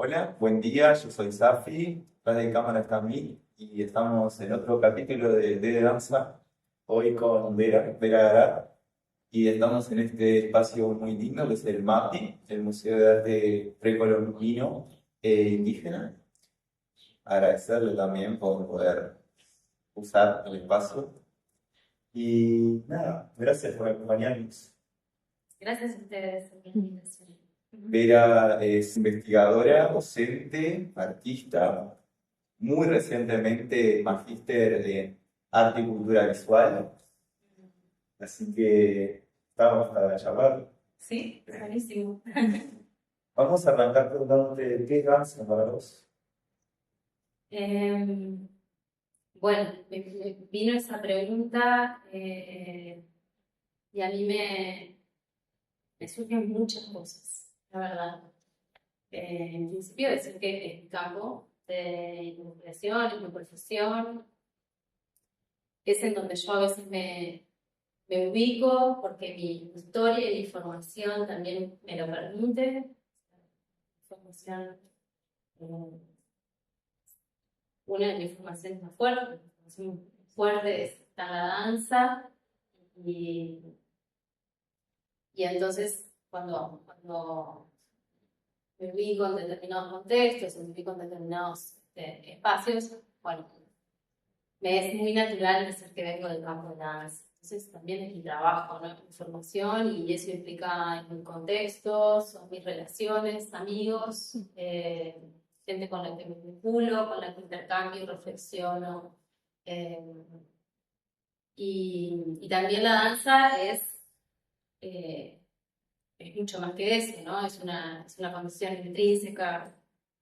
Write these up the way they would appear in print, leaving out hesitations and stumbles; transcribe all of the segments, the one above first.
Hola, buen día, yo soy Safi, detrás de cámara está mí y estamos en otro capítulo de Danza, hoy con Vera Garat, y estamos en este espacio muy lindo que es el MAPI, el Museo de Arte Precolombino e Indígena. Agradecerle también por poder usar el espacio y nada, gracias por acompañarnos. Gracias a ustedes por la invitación. Vera es investigadora, docente, artista, muy recientemente magíster en arte y cultura visual, así que estamos para charlar. Sí, buenísimo. Vamos a arrancar preguntándote qué es danza para vos. Em, bueno, me vino esa pregunta y a mí me surgen muchas cosas, la verdad. En principio decir que el campo de investigación, en mi profesión, es en donde yo a veces me ubico porque mi historia y mi formación también me lo permite. Formación, una de mis formaciones más fuertes, mi formación fuerte está en la danza y, y entonces cuando me ubico en determinados contextos, me ubico en determinados espacios, bueno, me es muy natural decir que vengo del campo de la danza. Entonces también es mi trabajo, ¿no? Mi formación y eso implica en mi contexto, son mis relaciones, amigos, gente con la que me vinculo, con la que intercambio, reflexiono. eh, y también la danza eh, es mucho más que eso, ¿no? Es una condición intrínseca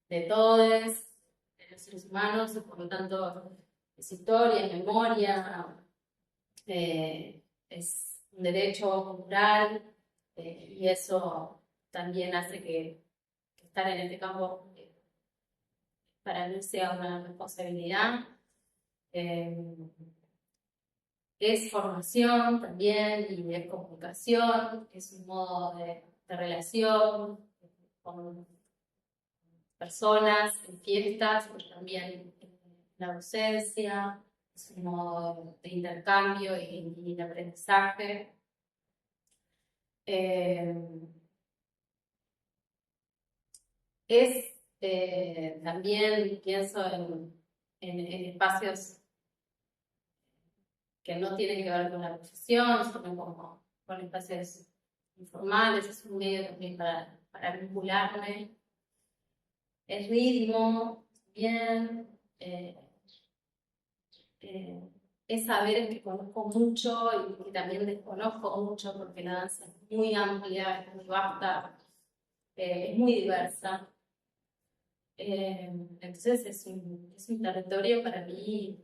de todos, de los seres humanos, y por lo tanto es historia, es memoria, es un derecho cultural, y eso también hace que estar en este campo para mí sea una responsabilidad. Eh, es formación también y es comunicación, es un modo de relación con personas en fiestas, pero también en la docencia, es un modo de intercambio y de aprendizaje. Eh, es también, pienso en espacios que no tienen que ver con la profesión, sino como con espacios informales, es un medio también para vincularme. El ritmo, bien, eh, es saber que conozco mucho y que también desconozco mucho, porque la danza es muy amplia, es muy vasta, es muy diversa. Entonces es un territorio para mí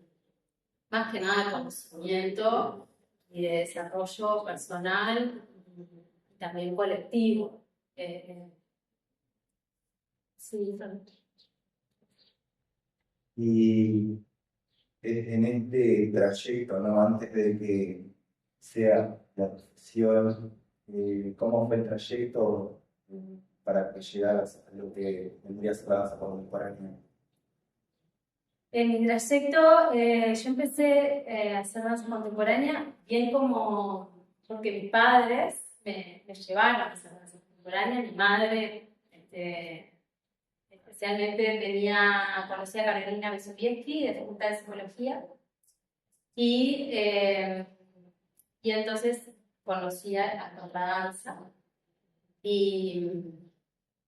más que nada de conocimiento y de desarrollo personal y también colectivo. Eh, sí, Y en este trayecto, ¿no? Antes de que sea la profesión, ¿cómo fue el trayecto para que llegaras a lo que vendría a ser la danza contemporánea? en mi trayecto, yo empecé a hacer danza contemporánea, bien como porque mis padres me llevaron a hacer danza contemporánea. Mi madre, especialmente, tenía, conocía a Carolina Besovietsky de Facultad de Psicología y, y entonces conocía a la danza y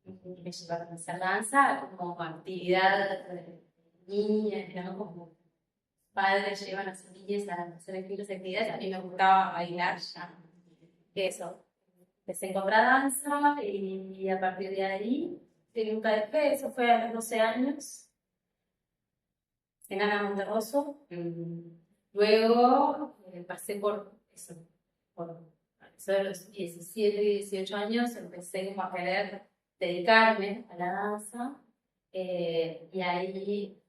me llevaron a hacer danza como actividad de niñas, ¿no? Como padres llevan a sus niñas a hacer estilos de actividades. A mí me gustaba bailar ya. Eso. Empecé con la danza y a partir de ahí, que nunca dejé, eso fue a los 12 años, en Ana Monterroso. Luego pasé por eso, por eso de los 17 y 18 años, empecé como a querer dedicarme a la danza, y ahí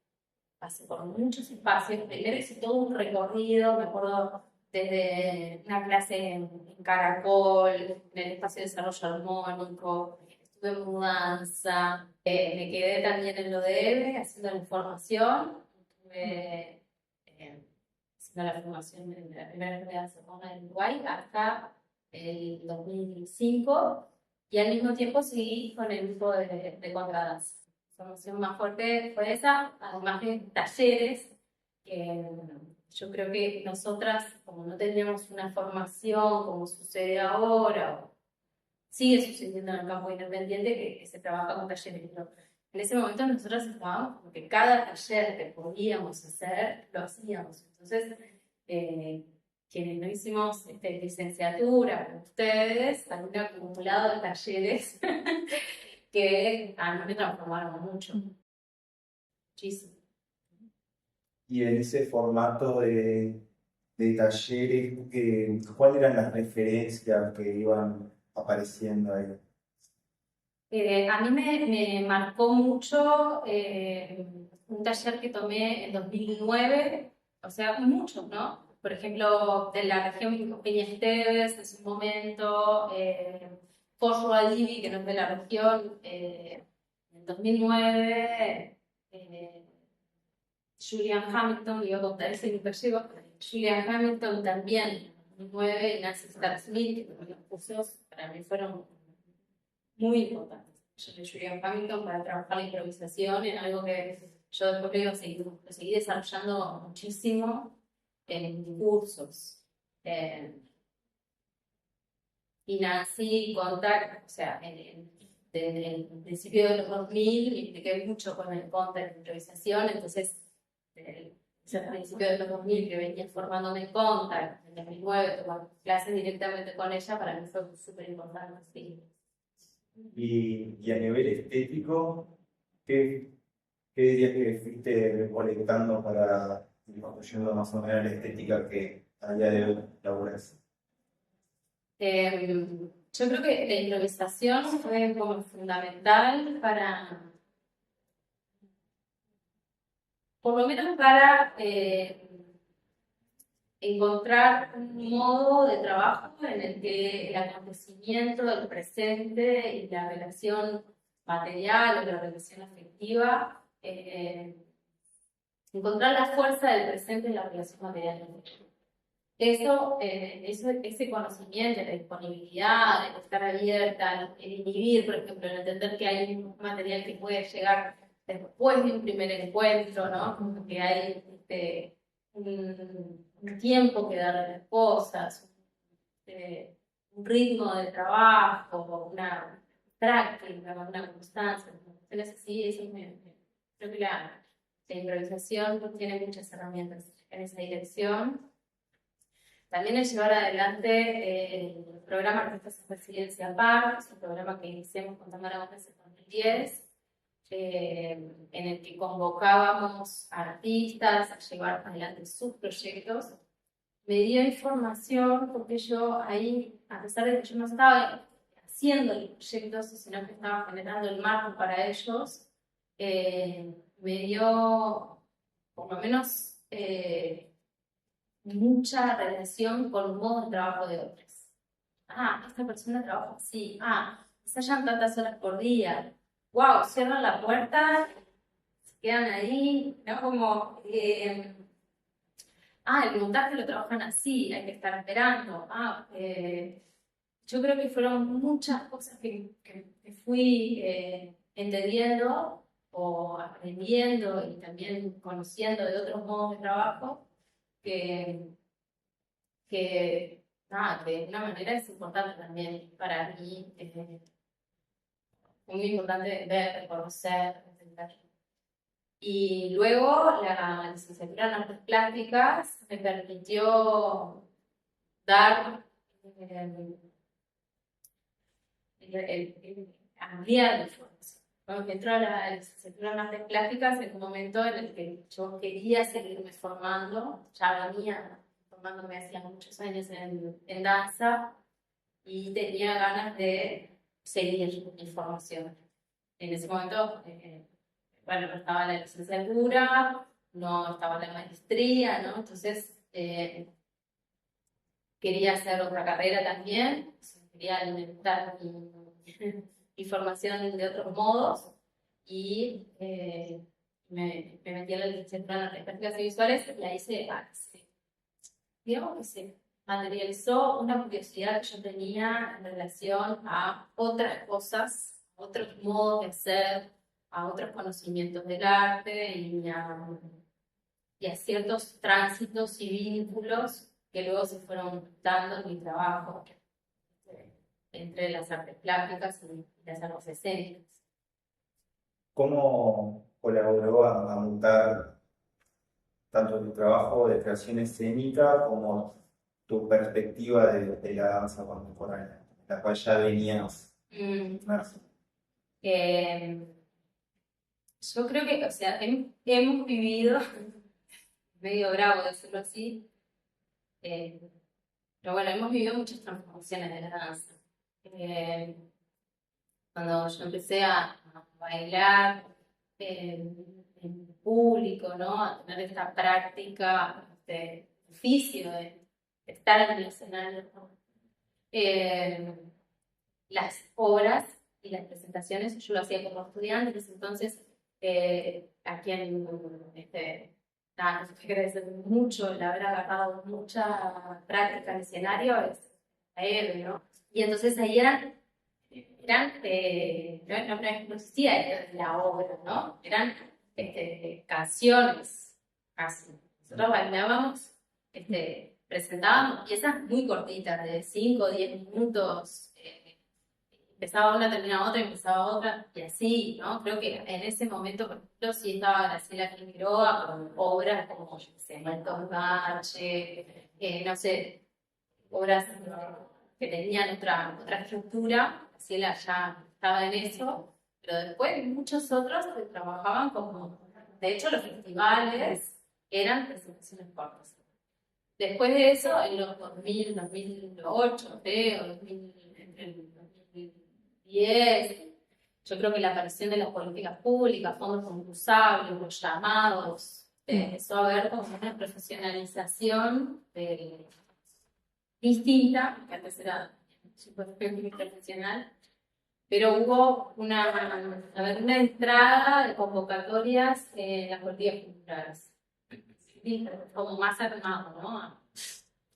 pasé por muchos espacios. Primero hice todo un recorrido, me acuerdo, desde una clase en Caracol, en el espacio de desarrollo armónico, estuve en mudanza, me quedé también en lo de haciendo la formación, estuve haciendo la formación en la primera enfermedad segunda en Uruguay hasta el 2005 y al mismo tiempo seguí con el grupo de contradanza. La formación más fuerte fue esa, además de talleres, que yo creo que nosotras, como no teníamos una formación como sucede ahora, o sigue sucediendo en el campo independiente que se trabaja con talleres, pero en ese momento nosotros estábamos como que cada taller que podíamos hacer, lo hacíamos. Entonces, quienes no hicimos licenciatura con ustedes, hay un acumulado de talleres que a mí me transformaron mucho, muchísimo. Y en ese formato de talleres, ¿cuáles eran las referencias que iban apareciendo ahí? A mí me marcó mucho un taller que tomé en 2009, o sea, muchos, ¿no? Por ejemplo, de la región Eugenia Esteves, en su momento, Forro Alivi, que no es de la región, en 2009, Julian Hamilton, le iba a contar ese que llegó, Julian Hamilton también, en 2009, y Nancy Starr-Smith, que los cursos para mí fueron muy importantes. Yo le ayudé a Hamilton para trabajar la improvisación, en algo que yo después lo seguí desarrollando muchísimo en cursos. Y Nancy Contact, o sea, desde el principio de los 2000, me impliqué mucho con el Contact de improvisación, entonces, desde el principio de los 2000 que venía formándome en Contact, en 2009, tomar clases directamente con ella, para mí fue súper importante. Sí. Y a nivel estético, ¿qué, qué dirías que fuiste recolectando para ir construyendo más o menos la estética que a día de hoy laburas? Yo creo que la improvisación fue como fundamental para, por lo menos para encontrar un modo de trabajo en el que el acontecimiento del presente y la relación material o la relación afectiva, encontrar la fuerza del presente en la relación material. Ese conocimiento, la disponibilidad, el estar abierta, el inhibir, por ejemplo, el entender que hay un material que puede llegar después de un primer encuentro, ¿no? Como que hay un tiempo que darle a las cosas, un ritmo de trabajo, una práctica, una constancia. Entonces, sí, creo que la improvisación tiene muchas herramientas en esa dirección. También es llevar adelante el programa Artistas en Residencia PAR, es un programa que iniciamos con Tamara Gómez en 2010, en el que convocábamos a artistas a llevar adelante sus proyectos. Me dio información porque yo ahí, a pesar de que yo no estaba haciendo los proyectos, sino que estaba generando el marco para ellos, me dio por lo menos mucha relación con el modo de trabajo de otros. Ah, esta persona trabaja así. Ah, ensayan tantas horas por día. Wow, cierran la puerta, se quedan ahí, ¿no? Como, el montaje lo trabajan así, hay que estar esperando. Yo creo que fueron muchas cosas que fui entendiendo o aprendiendo y también conociendo de otros modos de trabajo que, que de una manera es importante también para mí, muy importante ver, reconocer, entender. Y luego la licenciatura en artes plásticas me permitió dar, ampliar mi formación. Cuando entró a la licenciatura en artes plásticas, en un momento en el que yo quería seguirme formando, ya venía formándome hacía muchos años en danza y tenía ganas de seguir mi formación. En ese momento, bueno, no estaba la licenciatura, no estaba la maestría, ¿no? Entonces, quería hacer otra carrera también, quería alimentar información de otros modos y me metí en la licenciatura en artes plásticas y visuales y ahí digamos que se materializó una curiosidad que yo tenía en relación a otras cosas, otros modos de hacer, a otros conocimientos del arte y a ciertos tránsitos y vínculos que luego se fueron dando en mi trabajo entre las artes plásticas y las artes escénicas. ¿Cómo colaboró a montar tanto tu trabajo de creación escénica como tu perspectiva de la danza contemporánea, la cual ya venías inmerso? Yo creo que, o sea, hemos vivido, medio bravo decirlo así, pero bueno, hemos vivido muchas transformaciones de la danza. Cuando yo empecé a bailar en público, ¿no? A tener esta práctica, este oficio de estar en el escenario, ¿no? Las obras y las presentaciones yo lo hacía como estudiante, entonces a quien nos agradece mucho el haber agarrado mucha práctica en escenario es a él, ¿no? Y entonces ahí no existía la obra, ¿no? Eran canciones, casi. Nosotros bailábamos, presentábamos piezas muy cortitas, de 5 o 10 minutos, empezaba una, terminaba otra, empezaba otra, y así, ¿no? Creo que en ese momento, por ejemplo, sí estaba Graciela Figueroa con obras como, yo qué sé, Malcolm Garche, no sé, obras que tenían otra estructura. Graciela ya estaba en eso, pero después muchos otros que trabajaban como, de hecho, los festivales eran presentaciones cortas. Después de eso, en los 2000, 2008, creo, 2010, yo creo que la aparición de las políticas públicas, fondos concursables, los llamados, empezó a haber como una profesionalización distinta, que antes era súper profesional, pero hubo una entrada de convocatorias en las políticas culturales, como más armado, ¿no?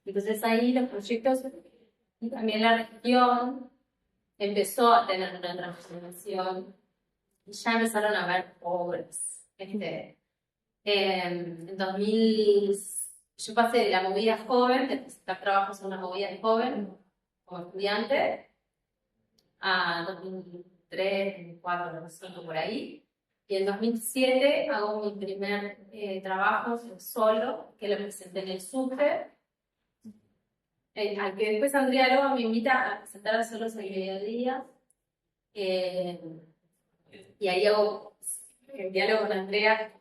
Entonces ahí los proyectos y también la región empezó a tener una transformación y ya empezaron a haber obras. En 2000, yo pasé de la movida joven, de presentar trabajos en una movida de joven, como estudiante, a 2003, 2004, 2005, por ahí. Y en 2007 hago mi primer trabajo solo, que lo presenté en el SUPE, al que después Andrea Loba me invita a presentar a Solos al Mediodía. Y ahí hago el diálogo con Andrea,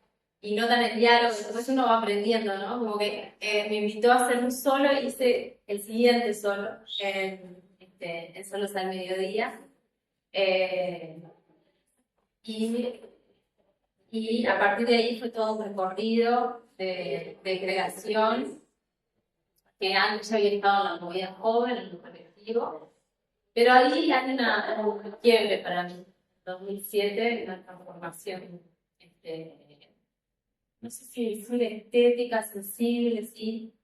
y no tan el diálogo, después uno va aprendiendo, ¿no? Como que me invitó a hacer un solo y hice el siguiente solo en Solos al Mediodía. Y a partir de ahí fue todo un recorrido de creación, que antes ya había estado en la movida joven, en el colectivo, pero ahí hay un quiebre para mí. 2007, una transformación, no sé si decir estética sensible, sí,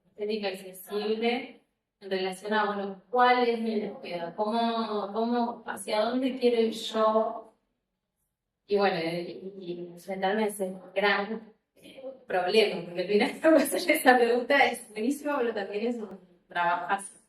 estética y sensible, en relación a, bueno, cuál es mi búsqueda, hacia dónde quiero ir yo, y bueno, y enfrentarme a ese gran problema, porque al final hacer esa pregunta es buenísimo, pero también es un trabajazo.